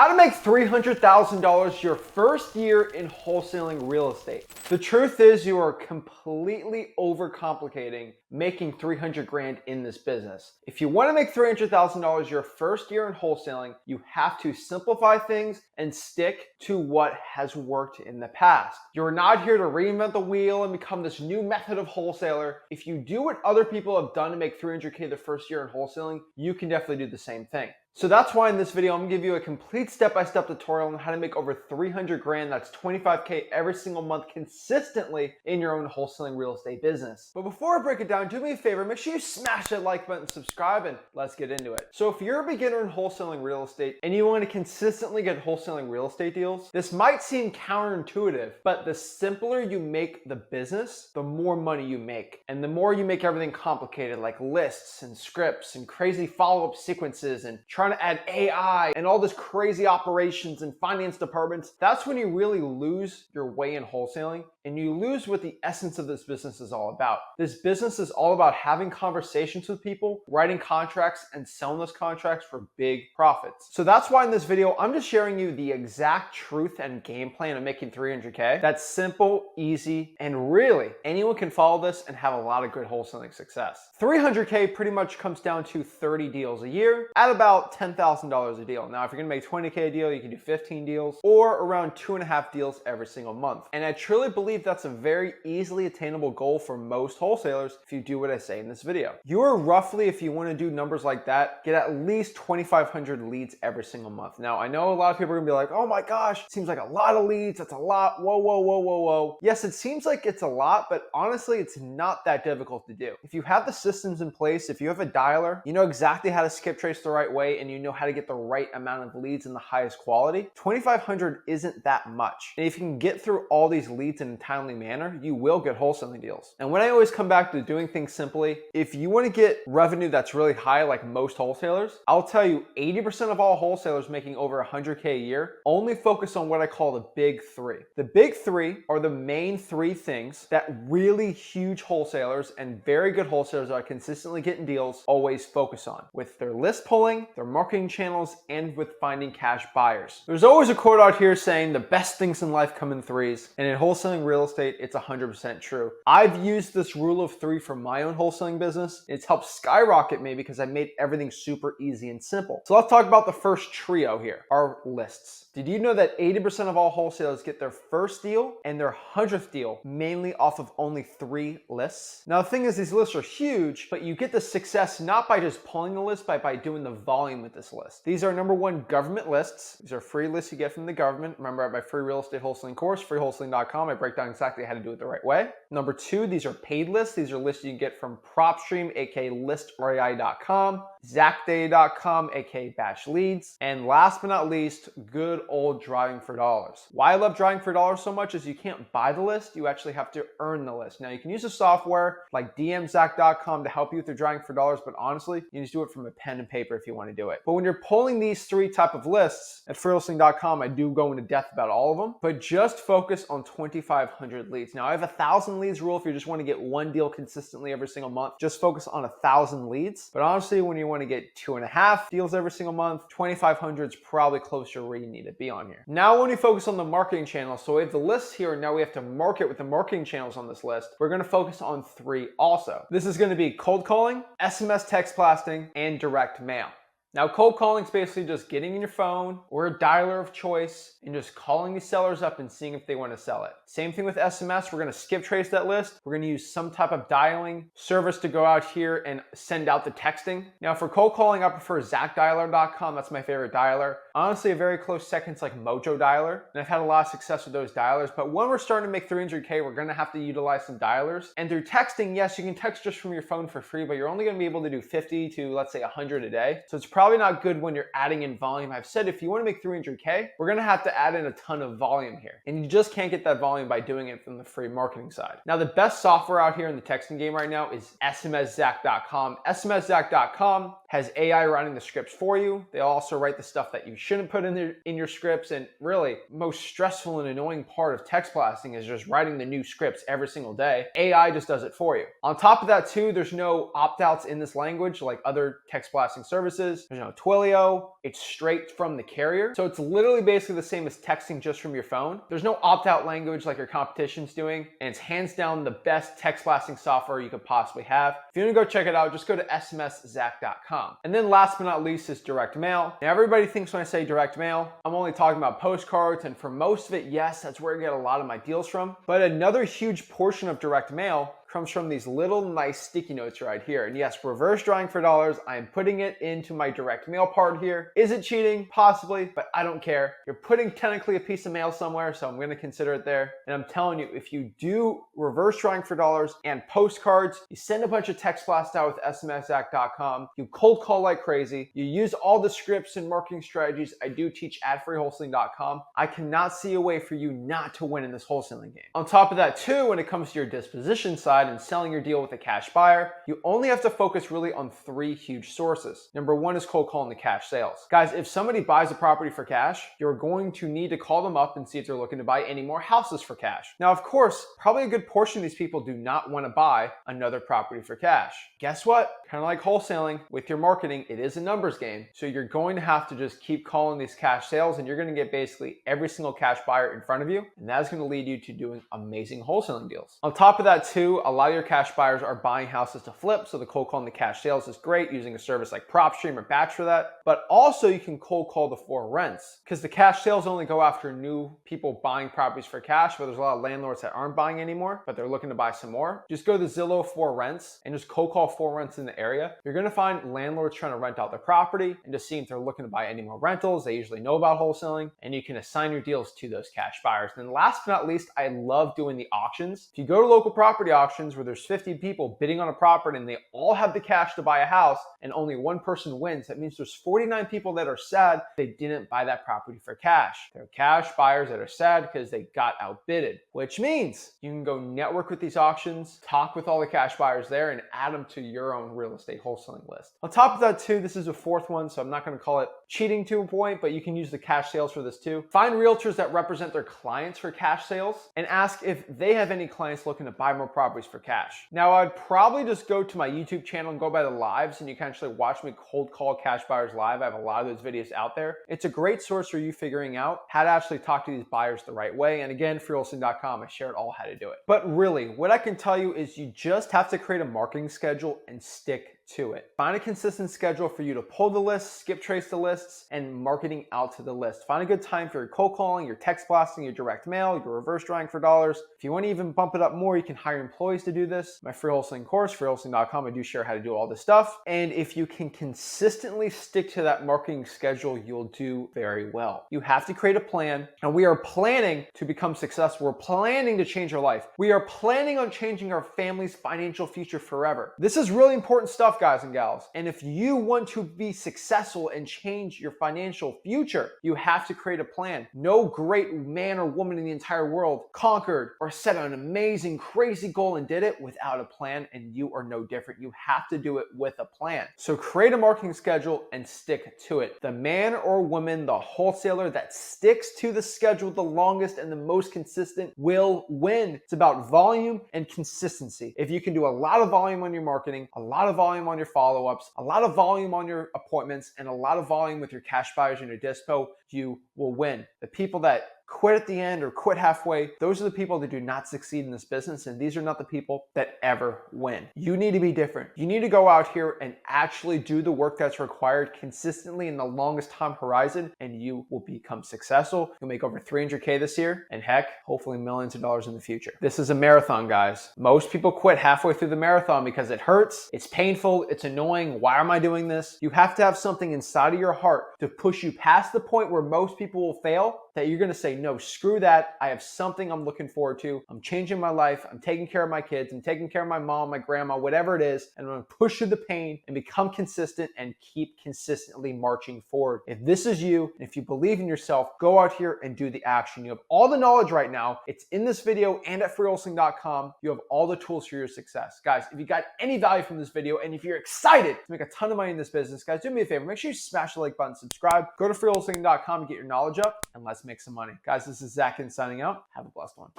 How to make $300,000 your first year in wholesaling real estate. The truth is you are completely overcomplicating making 300 grand in this business. If you want to make $300,000 your first year in wholesaling, you have to simplify things and stick to what has worked in the past. You're not here to reinvent the wheel and become this new method of wholesaler. If you do what other people have done to make 300K the first year in wholesaling, you can definitely do the same thing. So that's why in this video, I'm gonna give you a complete step-by-step tutorial on how to make over 300 grand, that's 25K every single month consistently in your own wholesaling real estate business. But before I break it down, do me a favor, make sure you smash that like button, subscribe, and let's get into it. So if you're a beginner in wholesaling real estate and you want to consistently get wholesaling real estate deals, this might seem counterintuitive, but the simpler you make the business, the more money you make. And the more you make everything complicated, like lists and scripts and crazy follow-up sequences and trying to add AI and all this crazy operations and finance departments, that's when you really lose your way in wholesaling and you lose what the essence of this business is all about. This business is all about having conversations with people, writing contracts, and selling those contracts for big profits. So that's why in this video, I'm just sharing you the exact truth and game plan of making 300K. That's simple, easy, and really anyone can follow this and have a lot of good wholesaling success. 300K pretty much comes down to 30 deals a year at about $10,000 a deal. Now, if you're gonna make 20K a deal, you can do 15 deals or around 2.5 deals every single month. And I truly believe that's a very easily attainable goal for most wholesalers if you do what I say in this video. You're roughly, if you want to do numbers like that, get at least 2,500 leads every single month. Now, I know a lot of people are gonna be like, oh my gosh, it seems like a lot of leads, that's a lot, whoa, whoa, whoa, whoa, whoa. Yes, it seems like it's a lot, but honestly, it's not that difficult to do. If you have the systems in place, if you have a dialer, you know exactly how to skip trace the right way, and you know how to get the right amount of leads in the highest quality, 2,500 isn't that much. And if you can get through all these leads in a timely manner, you will get wholesaling deals. And when I always come back to doing things simply, if you want to get revenue that's really high like most wholesalers, I'll tell you 80% of all wholesalers making over 100K a year only focus on what I call the big three. The big three are the main three things that really huge wholesalers and very good wholesalers that are consistently getting deals always focus on, with their list pulling, their marketing channels, and with finding cash buyers. There's always a quote out here saying the best things in life come in threes, and in wholesaling real estate, it's 100% true. I've used this rule of three for my own wholesaling business. It's helped skyrocket me because I made everything super easy and simple. So let's talk about the first trio here, our lists. Did you know that 80% of all wholesalers get their first deal and their 100th deal mainly off of only 3 lists? Now, the thing is, these lists are huge, but you get the success not by just pulling the list, but by doing the volume with this list. These are number one, government lists. These are free lists you get from the government. Remember, at my free real estate wholesaling course, freewholesaling.com, I break down exactly how to do it the right way. Number two, these are paid lists. These are lists you can get from PropStream, aka ListRai.com, ZachDay.com, aka Batch Leads, and last but not least, good old driving for dollars. Why I love driving for dollars so much is you can't buy the list, you actually have to earn the list. Now, you can use a software like DMZach.com to help you with your driving for dollars, but honestly, you just do it from a pen and paper if you want to do it. But when you're pulling these 3 type of lists at freewholesaling.com, I do go into depth about all of them, but just focus on 2,500 leads. Now, I have a 1,000 leads rule if you just want to get one deal consistently every single month. Just focus on 1,000 leads. But honestly, when you want to get 2.5 deals every single month, 2,500 is probably closer to where you need to be on here. Now, when we focus on the marketing channels, so we have the list here, and now we have to market with the marketing channels on this list. We're going to focus on 3 also. This is going to be cold calling, SMS text blasting, and direct mail. Now, cold calling is basically just getting in your phone or a dialer of choice and just calling these sellers up and seeing if they want to sell it. Same thing with SMS. We're going to skip trace that list. We're going to use some type of dialing service to go out here and send out the texting. Now, for cold calling, I prefer ZachDialer.com. That's my favorite dialer. Honestly, a very close second's like Mojo Dialer, and I've had a lot of success with those dialers. But when we're starting to make 300K, we're going to have to utilize some dialers. And through texting, yes, you can text just from your phone for free, but you're only going to be able to do 50 to, let's say, 100 a day. So it's probably not good when you're adding in volume. I've said if you want to make 300K, we're going to have to add in a ton of volume here. And you just can't get that volume by doing it from the free marketing side. Now, the best software out here in the texting game right now is SMSZach.com. SMSZach.com has AI writing the scripts for you. They also write the stuff that you shouldn't put in your scripts. And really, most stressful and annoying part of text blasting is just writing the new scripts every single day. AI just does it for you. On top of that too, there's no opt-outs in this language like other text blasting services. There's no Twilio. It's straight from the carrier. So it's literally basically the same as texting just from your phone. There's no opt-out language like your competition's doing, and it's hands down the best text blasting software you could possibly have. If you want to go check it out, just go to smszach.com. And then last but not least is direct mail. Now everybody thinks when I say direct mail, I'm only talking about postcards, and for most of it, yes, that's where I get a lot of my deals from. But another huge portion of direct mail comes from these little nice sticky notes right here. And yes, reverse drawing for dollars. I am putting it into my direct mail part here. Is it cheating? Possibly, but I don't care. You're putting technically a piece of mail somewhere, so I'm gonna consider it there. And I'm telling you, if you do reverse drawing for dollars and postcards, you send a bunch of text blasts out with smszach.com, you cold call like crazy, you use all the scripts and marketing strategies I do teach at freewholesaling.com, I cannot see a way for you not to win in this wholesaling game. On top of that too, when it comes to your disposition side and selling your deal with a cash buyer, you only have to focus really on 3 huge sources. Number 1 is cold calling the cash sales. Guys, if somebody buys a property for cash, you're going to need to call them up and see if they're looking to buy any more houses for cash. Now, of course, probably a good portion of these people do not want to buy another property for cash. Guess what? Kind of like wholesaling with your marketing, it is a numbers game. So you're going to have to just keep calling these cash sales, and you're going to get basically every single cash buyer in front of you. And that is going to lead you to doing amazing wholesaling deals. On top of that too, a lot of your cash buyers are buying houses to flip, so the cold calling the cash sales is great using a service like PropStream or Batch for that. But also you can cold call the for rents, because the cash sales only go after new people buying properties for cash, but there's a lot of landlords that aren't buying anymore, but they're looking to buy some more. Just go to Zillow for rents and just cold call for rents in the area. You're going to find landlords trying to rent out their property and just seeing if they're looking to buy any more rentals. They usually know about wholesaling, and you can assign your deals to those cash buyers. And then last but not least, I love doing the auctions. If you go to local property auctions where there's 50 people bidding on a property and they all have the cash to buy a house and only one person wins, that means there's 49 people that are sad they didn't buy that property for cash. They're cash buyers that are sad because they got outbidded, which means you can go network with these auctions, talk with all the cash buyers there, and add them to your own real estate wholesaling list. On top of that too, this is a 4th one, so I'm not going to call it cheating to a point, but you can use the cash sales for this too. Find realtors that represent their clients for cash sales and ask if they have any clients looking to buy more properties for cash. Now, I'd probably just go to my YouTube channel and go by the lives, and you can actually watch me cold call cash buyers live. I have a lot of those videos out there. It's a great source for you figuring out how to actually talk to these buyers the right way. And again, freewholesaling.com, I shared all how to do it. But really, what I can tell you is you just have to create a marketing schedule and stick to it. Find a consistent schedule for you to pull the lists, skip trace the lists, and marketing out to the list. Find a good time for your cold calling, your text blasting, your direct mail, your reverse drawing for dollars. If you want to even bump it up more, you can hire employees to do this. My free wholesaling course, freewholesaling.com, I do share how to do all this stuff. And if you can consistently stick to that marketing schedule, you'll do very well. You have to create a plan, and we are planning to become successful. We're planning to change our life. We are planning on changing our family's financial future forever. This is really important stuff, guys and gals. And if you want to be successful and change your financial future, you have to create a plan. No great man or woman in the entire world conquered or set an amazing, crazy goal and did it without a plan, and you are no different. You have to do it with a plan. So create a marketing schedule and stick to it. The man or woman, the wholesaler that sticks to the schedule the longest and the most consistent will win. It's about volume and consistency. If you can do a lot of volume on your marketing, a lot of volume on your follow-ups, a lot of volume on your appointments, and a lot of volume with your cash buyers and your dispo, you will win. The people that quit at the end or quit halfway, those are the people that do not succeed in this business, and these are not the people that ever win. You need to be different. You need to go out here and actually do the work that's required consistently in the longest time horizon, and you will become successful. You'll make over 300K this year, and heck, hopefully millions of dollars in the future. This is a marathon, guys. Most people quit halfway through the marathon because it hurts, it's painful, it's annoying. Why am I doing this? You have to have something inside of your heart to push you past the point where most people will fail that you're gonna say, no, screw that. I have something I'm looking forward to. I'm changing my life. I'm taking care of my kids. I'm taking care of my mom, my grandma, whatever it is. And I'm gonna push through the pain and become consistent and keep consistently marching forward. If this is you, and if you believe in yourself, go out here and do the action. You have all the knowledge right now. It's in this video and at freewholesaling.com. You have all the tools for your success. Guys, if you got any value from this video and if you're excited to make a ton of money in this business, guys, do me a favor. Make sure you smash the like button, subscribe, go to freewholesaling.com and get your knowledge up, and let's make some money. Guys, this is Zach Ginn signing out. Have a blessed one.